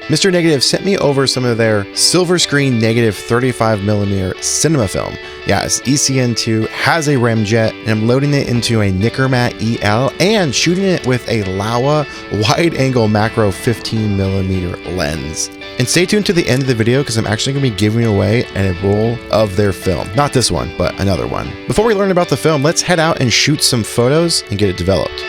Mr. Negative sent me over some of their silver screen negative 35mm cinema film. Yes, ECN2 has a remjet, and I'm loading it into a Nickermat EL and shooting it with a Laowa wide-angle macro 15mm lens. And stay tuned to the end of the video because I'm actually going to be giving away a roll of their film. Not this one, but another one. Before we learn about the film, let's head out and shoot some photos and get it developed.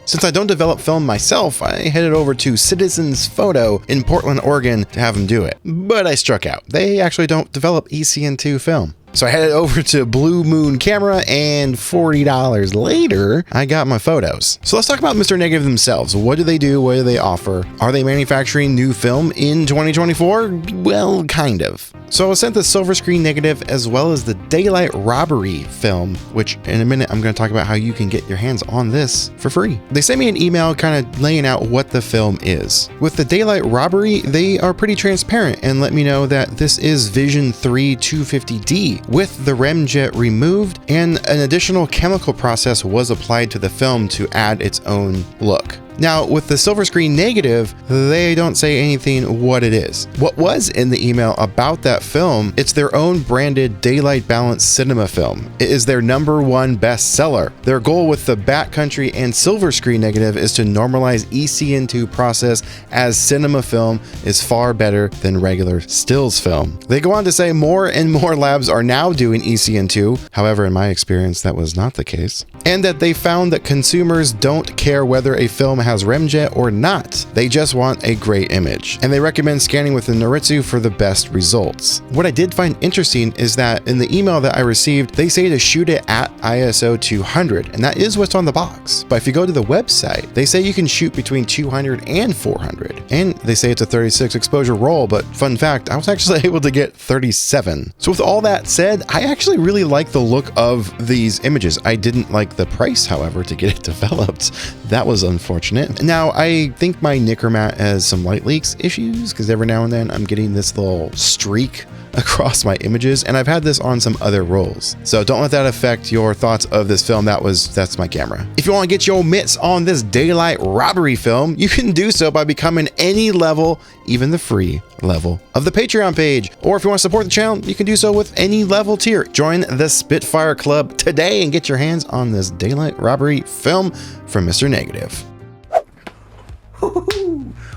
Since I don't develop film myself, I headed over to Citizens Photo in Portland, Oregon to have them do it. But I struck out. They actually don't develop ECN2 film. So I headed over to Blue Moon Camera, and $40 later, I got my photos. So let's talk about Mr. Negative themselves. What do they do? What do they offer? Are they manufacturing new film in 2024? Well, kind of. So I was sent the silver screen negative as well as the daylight robbery film, which in a minute I'm going to talk about how you can get your hands on this for free. They sent me an email kind of laying out what the film is. With the daylight robbery, they are pretty transparent and let me know that this is Vision 3 250D with the remjet removed, and an additional chemical process was applied to the film to add its own look. Now, with the silver screen negative, they don't say anything what it is. What was in the email about that film, it's their own branded daylight balance cinema film. It is their #1 bestseller. Their goal with the Backcountry and silver screen negative is to normalize ECN2 process, as cinema film is far better than regular stills film. They go on to say more and more labs are now doing ECN2. However, in my experience, that was not the case. And that they found that consumers don't care whether a film has remjet or not. They just want a great image. And they recommend scanning with the Noritsu for the best results. What I did find interesting is that in the email that I received, they say to shoot it at ISO 200, and that is what's on the box. But if you go to the website, they say you can shoot between 200 and 400. And they say it's a 36 exposure roll, but fun fact, I was actually able to get 37. So with all that said, I actually really like the look of these images. I didn't like the price, however, to get it developed. That was unfortunate. Now, I think my Nickermat has some light leaks issues because every now and then I'm getting this little streak across my images, and I've had this on some other rolls. So don't let that affect your thoughts of this film. That's my camera. If you want to get your mitts on this daylight robbery film, you can do so by becoming any level, even the free level of the Patreon page. Or if you want to support the channel, you can do so with any level tier. Join the Spitfire Club today and get your hands on this daylight robbery film from Mr. Negative.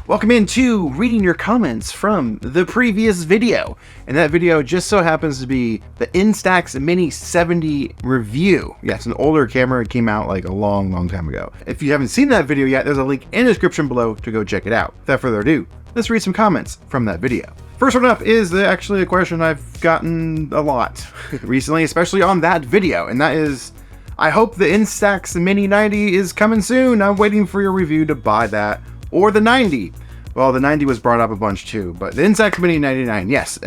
Welcome into reading your comments from the previous video. And that video just so happens to be the Instax Mini 70 review. Yeah, it's an older camera. It came out like a long time ago. If you haven't seen that video yet, there's a link in the description below to go check it out. Without further ado, let's read some comments from that video. First one up is actually a question I've gotten a lot recently, especially on that video. And that is, I hope the Instax Mini 90 is coming soon. I'm waiting for your review to buy that. Or the 90. Well, the 90 was brought up a bunch too, but the Instax Mini 99, yes.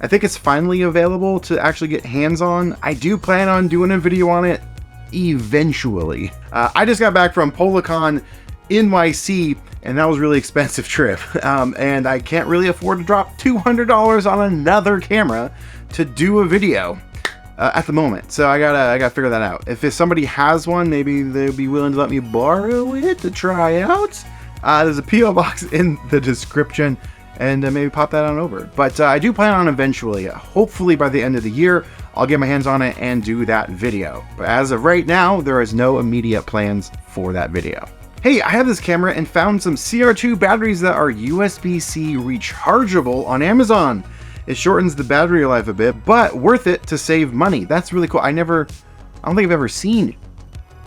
I think it's finally available to actually get hands on. I do plan on doing a video on it eventually. I just got back from Policon NYC, and that was a really expensive trip. And I can't really afford to drop $200 on another camera to do a video at the moment. So I gotta figure that out. If somebody has one, maybe they'll be willing to let me borrow it to try out. There's a PO box in the description, and maybe pop that on over. But I do plan on eventually, hopefully by the end of the year, I'll get my hands on it and do that video. But as of right now, there is no immediate plans for that video. Hey, I have this camera and found some CR2 batteries that are USB-C rechargeable on Amazon. It shortens the battery life a bit, but worth it to save money. That's really cool. I don't think I've ever seen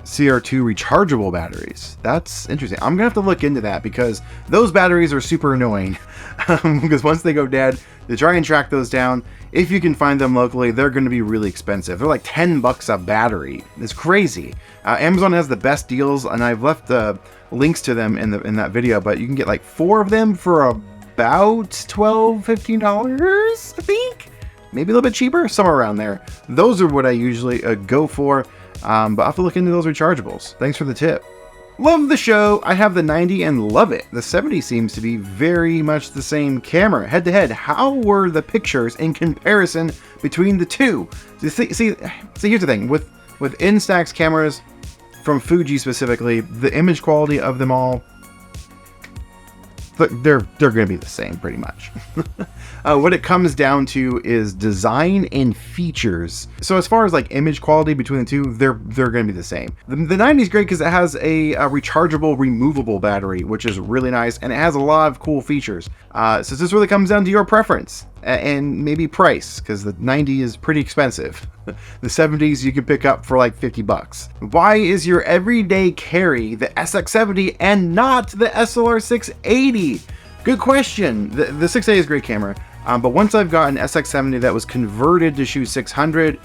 CR2 rechargeable batteries. That's interesting. I'm gonna have to look into that because those batteries are super annoying. Because once they go dead, to try and track those down, if you can find them locally, they're going to be really expensive. They're like 10 bucks a battery. It's crazy. Amazon has the best deals, and I've left links to them in that video, but you can get like 4 of them for about $12-15, I think. Maybe a little bit cheaper, somewhere around there. Those are what I usually go for. But I'll have to look into those rechargeables. Thanks for the tip. Love the show. I have the 90 and love it. The 70 seems to be very much the same camera. Head to head, how were the pictures in comparison between the two? See, here's the thing. With Instax cameras, from Fuji specifically, the image quality of them all, they're going to be the same pretty much. What it comes down to is design and features. So as far as like image quality between the two, they're going to be the same. The 90 is great because it has a rechargeable, removable battery, which is really nice, and it has a lot of cool features. So this really comes down to your preference and maybe price, because the 90 is pretty expensive. The 70s you can pick up for like 50 bucks. Why is your everyday carry the SX70 and not the SLR680? Good question. The 680 is a great camera, but once I've got an SX70 that was converted to shoot 600,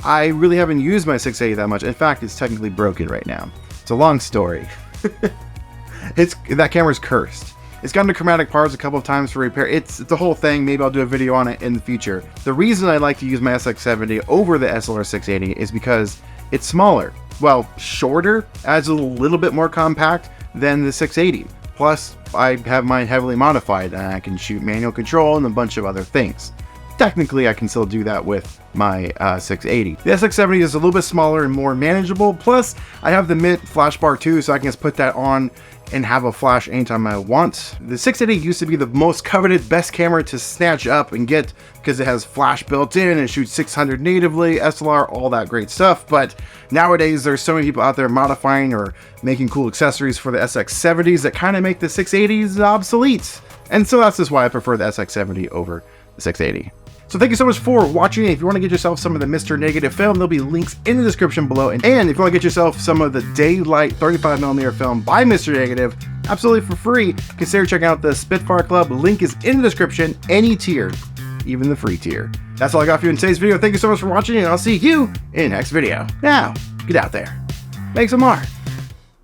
I really haven't used my 680 that much. In fact, it's technically broken right now. It's a long story. That camera's cursed. It's gone to chromatic parts a couple of times for repair. It's the whole thing. Maybe I'll do a video on it in the future. The reason I like to use my SX70 over the SLR680 is because it's smaller. Well, shorter, adds a little bit more compact than the 680. Plus, I have mine heavily modified, and I can shoot manual control and a bunch of other things. Technically, I can still do that with my 680. The SX70 is a little bit smaller and more manageable. Plus, I have the mid flash bar too, so I can just put that on and have a flash anytime I want. The 680 used to be the most coveted best camera to snatch up and get because it has flash built in and shoots 600 natively, SLR, all that great stuff. But nowadays there's so many people out there modifying or making cool accessories for the SX70s that kind of make the 680s obsolete. And so that's just why I prefer the SX70 over the 680. So thank you so much for watching. If you want to get yourself some of the Mr. Negative film, there'll be links in the description below. And if you want to get yourself some of the Daylight 35mm film by Mr. Negative, absolutely for free, consider checking out the Spitfire Club. Link is in the description, any tier, even the free tier. That's all I got for you in today's video. Thank you so much for watching, and I'll see you in the next video. Now, get out there, make some art.